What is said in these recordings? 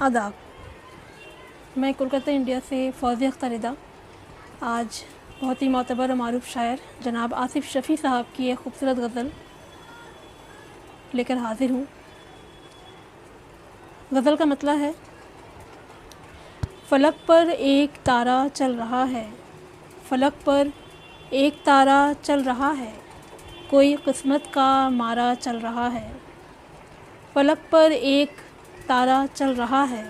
आदाब। मैं कोलकाता इंडिया से फ़ौज़िया अख्तर रिदा आज बहुत ही मोतबर और मारूफ शायर जनाब आसिफ़ शफ़ी साहब की एक ख़ूबसूरत गज़ल लेकर हाज़िर हूँ। गज़ल का मतला है, फ़लक पर एक तारा चल रहा है, फ़लक पर एक तारा चल रहा है, कोई किस्मत का मारा चल रहा है। फ़लक पर एक तारा चल रहा है,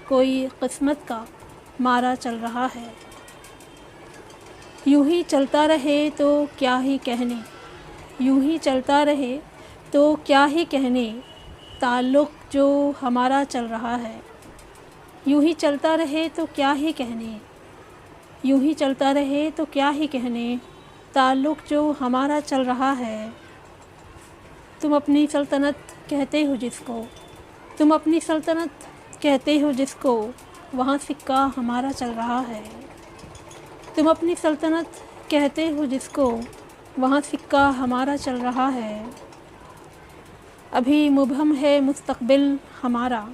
कोई किस्मत का मारा चल रहा है। यूं ही चलता रहे तो क्या ही कहने, यूं ही चलता रहे तो क्या ही कहने, ताल्लुक़ जो हमारा चल रहा है। यूं ही चलता रहे तो क्या ही कहने, यूं ही चलता रहे तो क्या ही कहने, ताल्लुक़ जो हमारा चल रहा है। तुम अपनी सल्तनत कहते हो जिसको, तुम अपनी सल्तनत कहते हो जिसको, वहाँ सिक्का हमारा चल रहा है। तुम अपनी सल्तनत कहते हो जिसको, वहाँ सिक्का हमारा चल रहा है। अभी मुबहम है मुस्तक़बिल हमारा,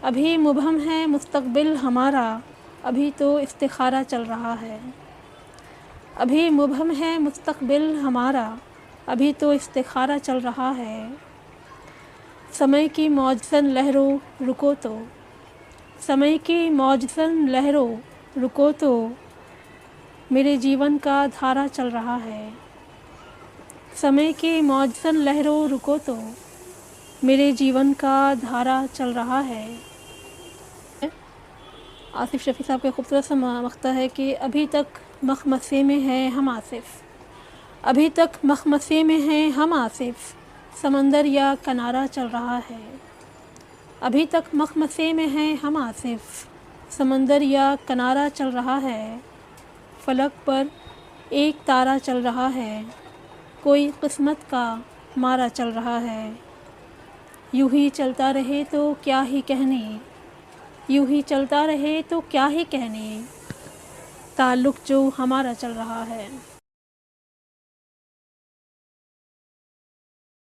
अभी मुबहम है मुस्तक़बिल हमारा, अभी तो इस्तिखारा चल रहा है। अभी मुबहम है मुस्तक़बिल हमारा, अभी तो इस्तिखारा चल रहा है। समय की मौजज़न लहरों रुको तो, समय की मौजज़न लहरों रुको तो, मेरे जीवन का धारा चल रहा है। समय की मौजज़न लहरों रुको तो, मेरे जीवन का धारा चल रहा है। आसिफ़ शफ़ी साहब का खूबसूरत सा मक़ता है कि अभी तक मखमसे में हैं हम आसिफ़, अभी तक मखमसे में हैं हम आसिफ़, समंदर या किनारा चल रहा है। अभी तक मखमसे में हैं हम आसिफ़, समंदर या किनारा चल रहा है। फ़लक पर एक तारा चल रहा है, कोई किस्मत का मारा चल रहा है। यूं ही चलता रहे तो क्या ही कहने, यूं ही चलता रहे तो क्या ही कहने, ताल्लुक़ जो हमारा चल रहा है।